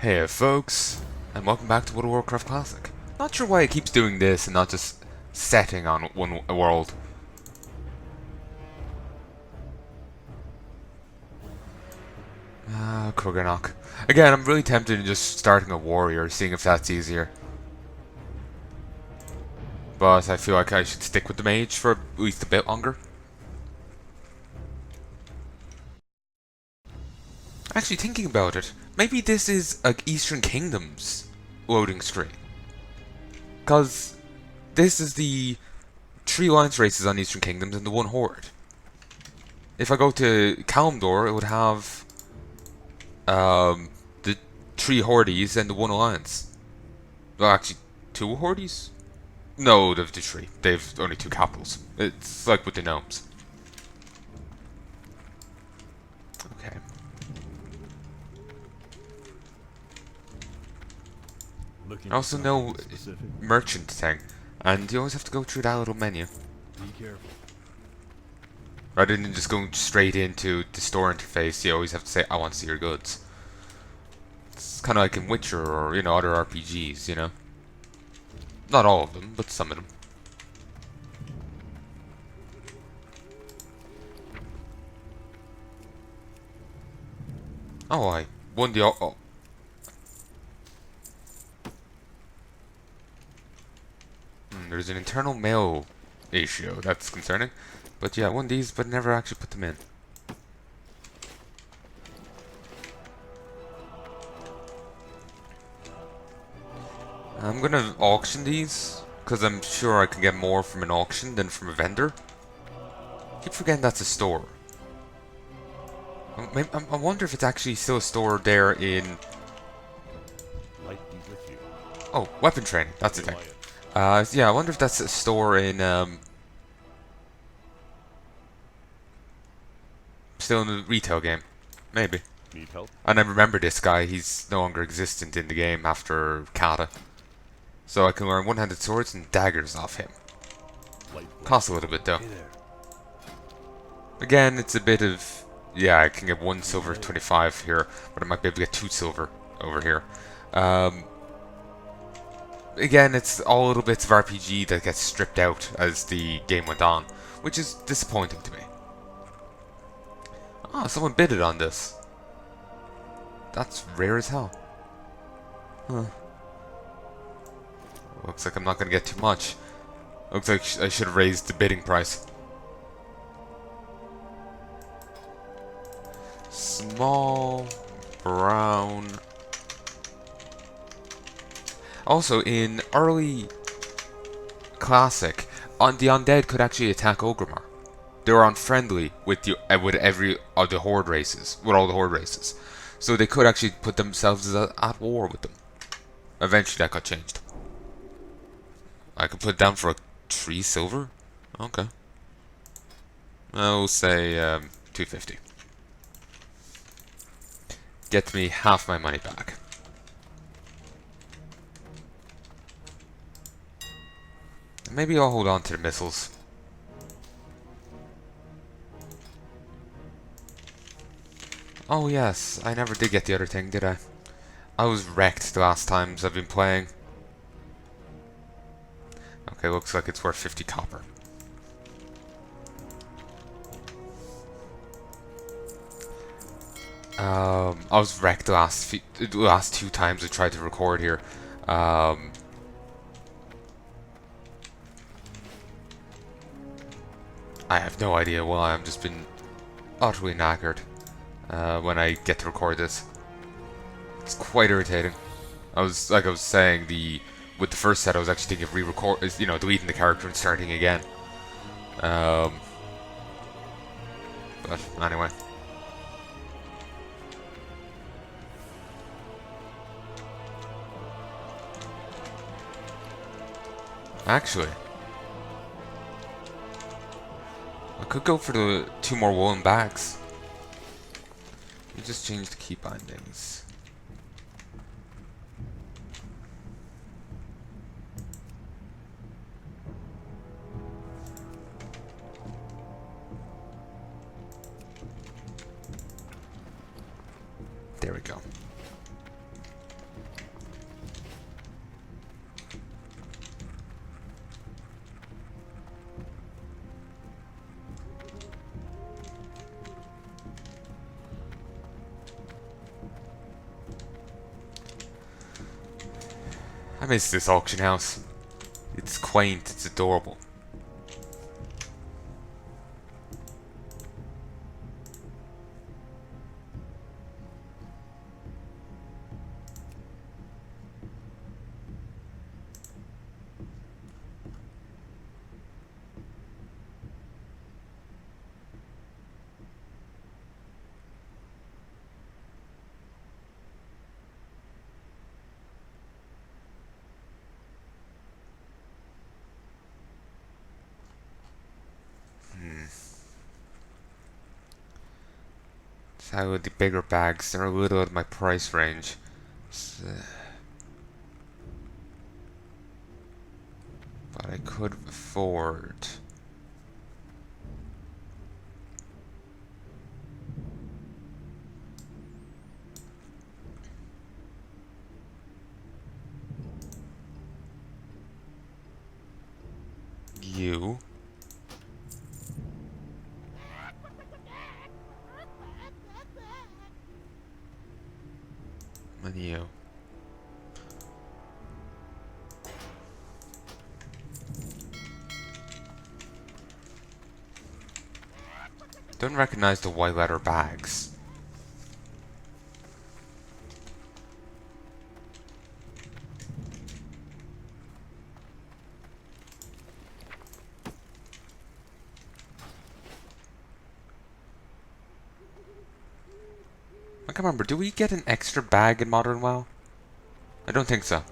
Hey folks, and welcome back to World of Warcraft Classic. Not sure why it keeps doing this and not just setting on one world. Curganoch. Again, I'm really tempted in just starting a warrior, seeing if that's easier. But I feel like I should stick with the mage for at least a bit longer. Actually, thinking about it, maybe this is like Eastern Kingdom's loading screen. Because this is the 3 alliance races on Eastern Kingdoms and the 1 horde. If I go to Kalimdor, it would have the 3 hordes and the 1 alliance. Well, actually, 2 hordes? No, they've the 3. They've only 2 capitals. It's like with the gnomes. Okay. I also know merchant thing, and you always have to go through that little menu. Be careful. Rather than just going straight into the store interface, you always have to say, I want to see your goods. It's kind of like in Witcher or, other RPGs, Not all of them, but some of them. Oh, I won the... Oh. There's an internal mail issue. That's concerning. But yeah, I won these, but never actually put them in. I'm gonna auction these, because I'm sure I can get more from an auction than from a vendor. I keep forgetting that's a store. I wonder if it's actually still a store there in... Light be with you. Oh, weapon training. That's the thing. Defias. Yeah, I wonder if that's a store in, still in the retail game. Maybe. Need help? And I remember this guy. He's no longer existent in the game after Kata. So I can learn one-handed swords and daggers off him. Light Costs a little bit though. Hey there. Again, it's a bit of... Yeah, I can get 1 silver 25 here, but I might be able to get 2 silver over here. Again, it's all little bits of RPG that gets stripped out as the game went on, which is disappointing to me. Ah, someone bidded on this. That's rare as hell. Huh. Looks like I'm not going to get too much. Looks like I should have raised the bidding price. Small, brown. Also, in early Classic, the undead could actually attack Ogrimmar. They were unfriendly with with every of the horde races, with all the horde races, so they could actually put themselves at war with them. Eventually, that got changed. I could put it down for a 3 silver. Okay. I'll say 250. Get me half my money back. Maybe I'll hold on to the missiles. Oh yes, I never did get the other thing, did I? I was wrecked the last times I've been playing. Okay, looks like it's worth 50 copper. I was wrecked the last 2 times I tried to record here. I have no idea why. I've just been utterly knackered when I get to record this. It's quite irritating. I was saying, with the first set, I was actually thinking of deleting the character and starting again. But anyway. Actually, I could go for the 2 more woolen bags. Let me just change the key bindings. There we go. I miss this auction house. It's quaint, it's adorable. So the bigger bags, they're a little out of my price range. So, but I could afford. You. And you. Don't recognize the white leather bags. I can't remember, do we get an extra bag in Modern WoW? I don't think so.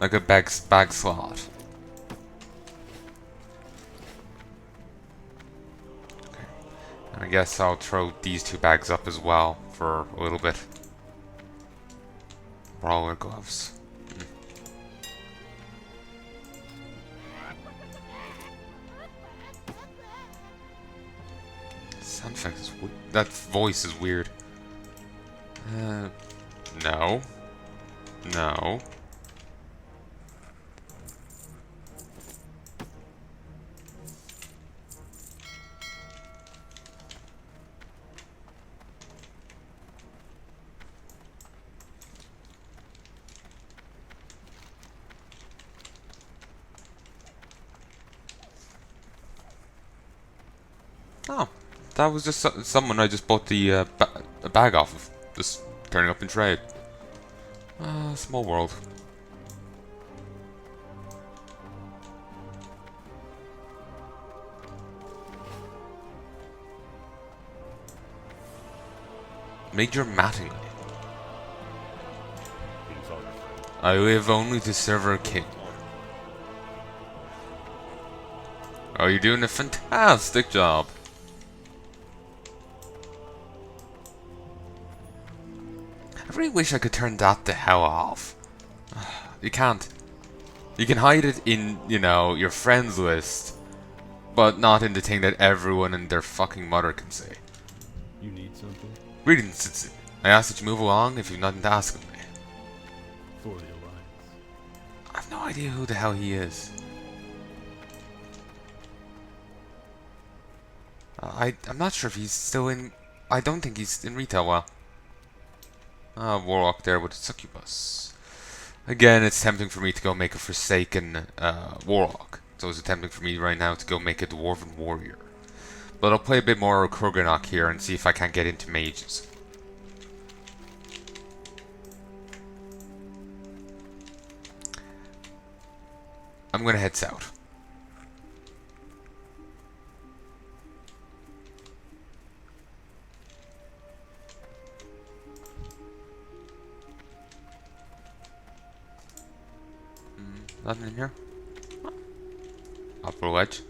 Like a bag slot. Okay. And I guess I'll throw these two bags up as well for a little bit. Brawler gloves. Sound effect is weird. That voice is weird. No. No. Oh, that was just someone I just bought the a bag off of. Just turning up in trade. Small world. Major Mattingly. King's order, friend. I live only to serve our king. Oh, you're doing a fantastic job. I really wish I could turn that the hell off. You can't. You can hide it in, you know, your friends list, but not in the thing that everyone and their fucking mother can see. You need something? Greetings, Citizen. I ask that you move along if you've nothing to ask of me. For the Alliance. I've no idea who the hell he is. I'm not sure if he's still in. I don't think he's in retail well. Warlock there with a succubus. Again, it's tempting for me to go make a Forsaken Warlock. So it's tempting for me right now to go make a Dwarven Warrior. But I'll play a bit more Curganoch here and see if I can't get into mages. I'm gonna head south. Nothing in here? Upper ledge.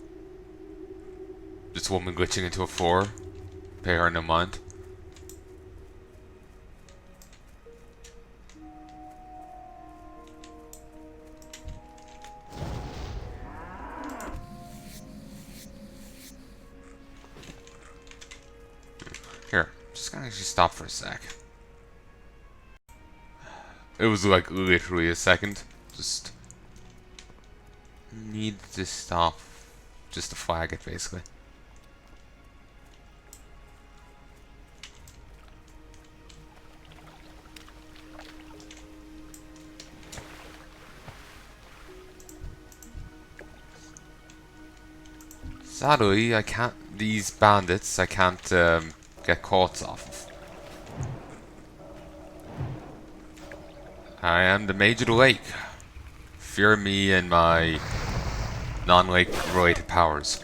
Just a woman glitching into a floor. Pay her no mind. Here, just gonna actually stop for a sec. It was like literally a second. Just need to stop just to flag it basically. Sadly, I can't. These bandits, I can't get caught off of. I am the Mage of the Lake. Fear me and my non-lake related powers.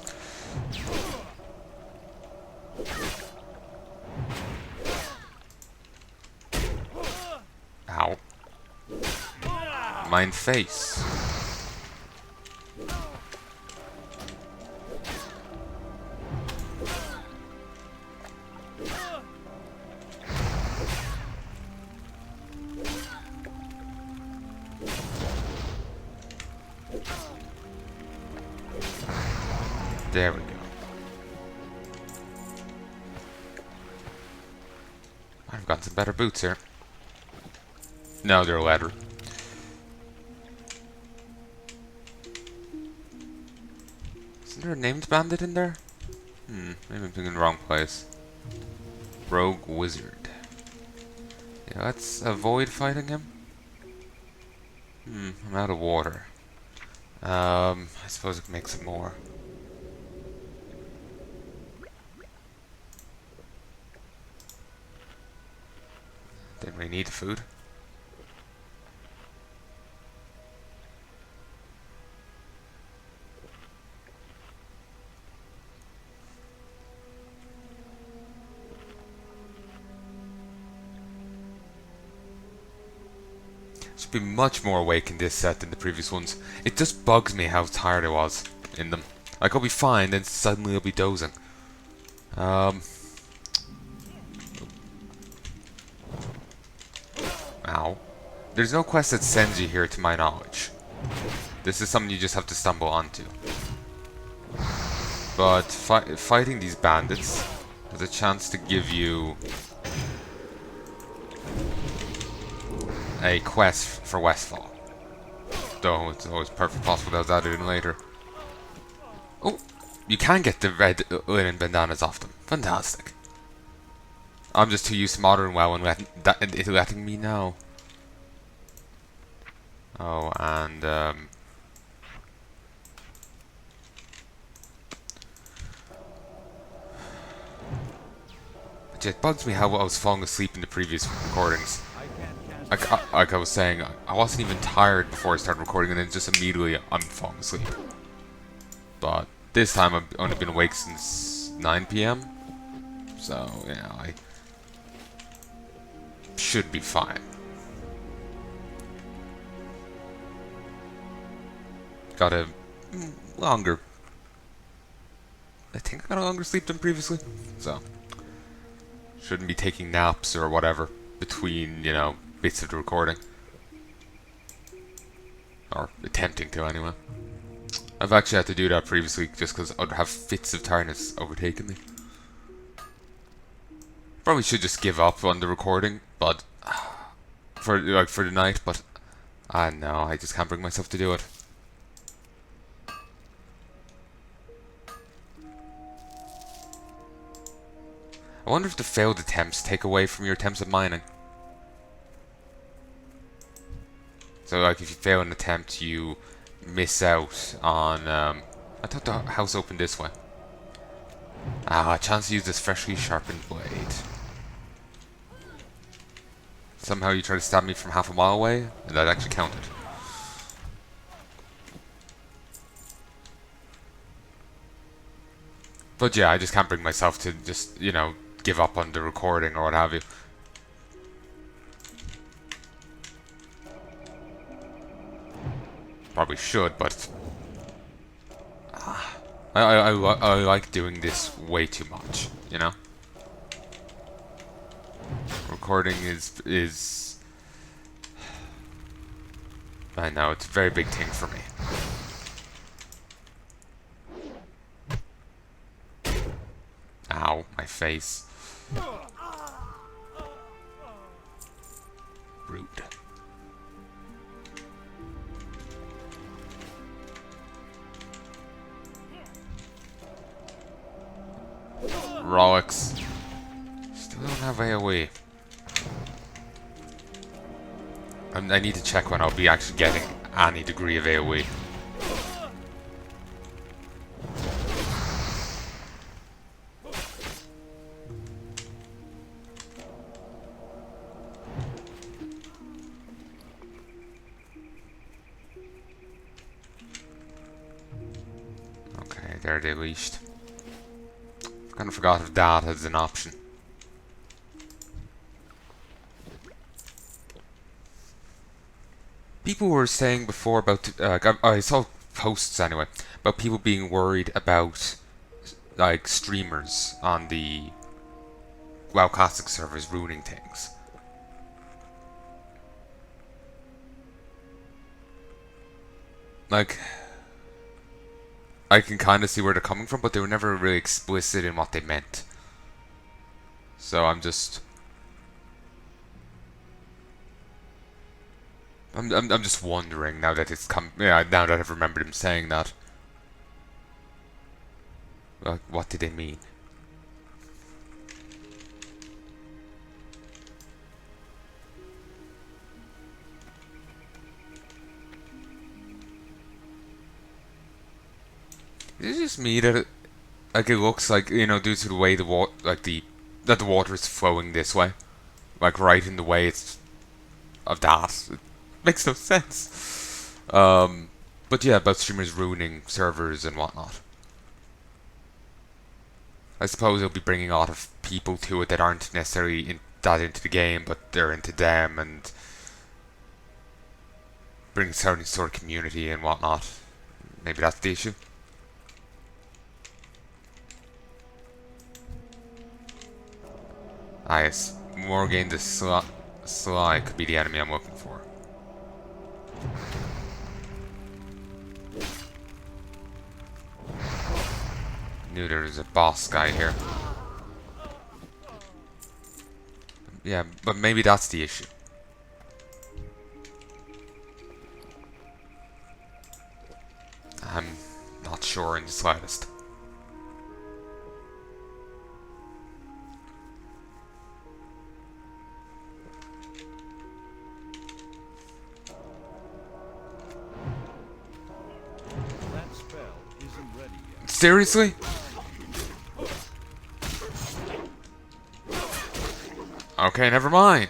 Ow. Mine face. There we go. I've got some better boots here. No, they're leather. Isn't there a named bandit in there? Maybe I'm thinking in the wrong place. Rogue wizard. Yeah, let's avoid fighting him. I'm out of water. I suppose I can make some more. Didn't really need the food. Should be much more awake in this set than the previous ones. It just bugs me how tired I was in them. Like I'll be fine, then suddenly I'll be dozing. Ow. There's no quest that sends you here to my knowledge. This is something you just have to stumble onto. But fighting these bandits has a chance to give you a quest for Westfall. Though it's always perfectly possible that was added in later. Oh, you can get the red linen bandanas off them. Fantastic. I'm just too used to modern WoW and letting me know. Oh, and but yeah, it bugs me how I was falling asleep in the previous recordings. Like I was saying, I wasn't even tired before I started recording, and then just immediately I'm falling asleep. But this time I've only been awake since 9 PM, so yeah, I should be fine. Got a longer. I think I got a longer sleep than previously, so shouldn't be taking naps or whatever between, you know, bits of the recording. Or attempting to, anyway. I've actually had to do that previously just because I'd have fits of tiredness overtaking me. Probably should just give up on the recording, but for the night, but no, I just can't bring myself to do it. I wonder if the failed attempts take away from your attempts at mining. So, like, if you fail an attempt, you miss out on, I thought the house opened this way. A chance to use this freshly sharpened blade. Somehow you try to stab me from half a mile away, and that actually counted. But yeah, I just can't bring myself to just, you know, give up on the recording or what have you. Probably should, but I like doing this way too much, you know? Recording is I know, it's a very big thing for me. Ow, my face. Rude. Relics. Still don't have AoE. I need to check when I'll be actually getting any degree of AoE. Okay, they're deleted. Kind of forgot if that is an option. People were saying before about, I saw posts anyway, about people being worried about, like, streamers on the WoW Classic servers ruining things. Like, I can kind of see where they're coming from, but they were never really explicit in what they meant. So I'm just wondering now that it's come. Yeah, now that I've remembered him saying that. Like, what did they mean? Is it just me that it looks like, you know, due to the way the water, like that the water is flowing this way, like right in the way it's of that. It makes no sense. But yeah, about streamers ruining servers and whatnot. I suppose it'll be bringing a lot of people to it that aren't necessarily that into the game, but they're into them, and bring certain sort of community and whatnot. Maybe that's the issue. Ah yes, Morgan the Sly could be the enemy I'm looking for. Knew there was a boss guy here. Yeah, but maybe that's the issue. I'm not sure in the slightest. That spell isn't ready yet. Seriously? Okay, never mind.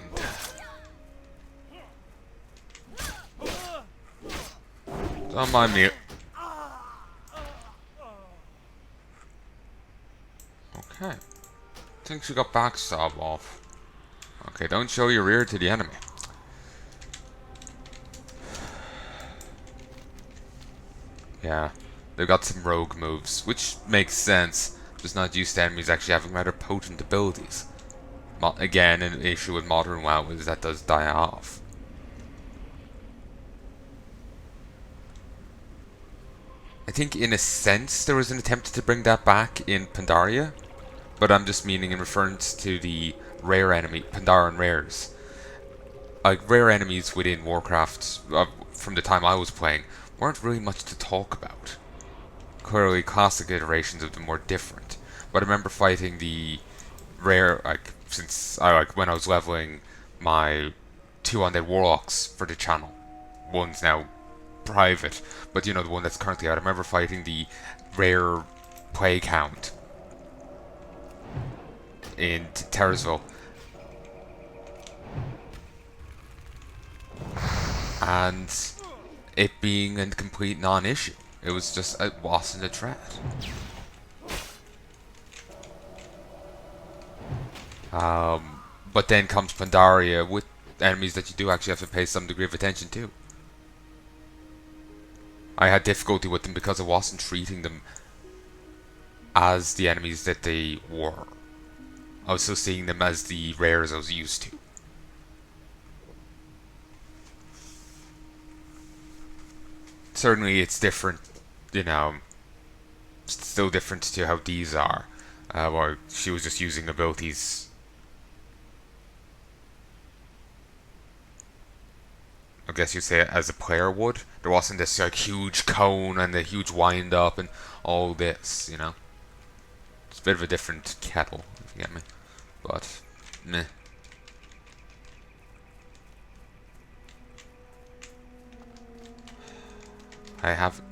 Don't mind me. Okay. Think she got backstab off. Okay, don't show your rear to the enemy. Yeah, they've got some rogue moves, which makes sense. Just not used to enemies actually having rather potent abilities. Again, an issue with modern WoW is that does die off. I think in a sense there was an attempt to bring that back in Pandaria, but I'm just meaning in reference to the rare enemy, Pandaren rares. Like, rare enemies within Warcraft, from the time I was playing, weren't really much to talk about. Clearly, classic iterations of them were different. But I remember fighting the rare, like, since I, like, when I was leveling my 2 undead warlocks for the channel. One's now private, but you know, the one that's currently out. I remember fighting the rare plague hound in Terrorsville. And it being a complete non-issue. It was just, it wasn't a threat. But then comes Pandaria with enemies that you do actually have to pay some degree of attention to. I had difficulty with them because I wasn't treating them as the enemies that they were. I was still seeing them as the rares I was used to. Certainly it's different, you know, still different to how these are. Where she was just using abilities. I guess you'd say it as a player would. There wasn't this like huge cone and the huge wind up and all this, you know. It's a bit of a different kettle, if you get me. But, meh. I have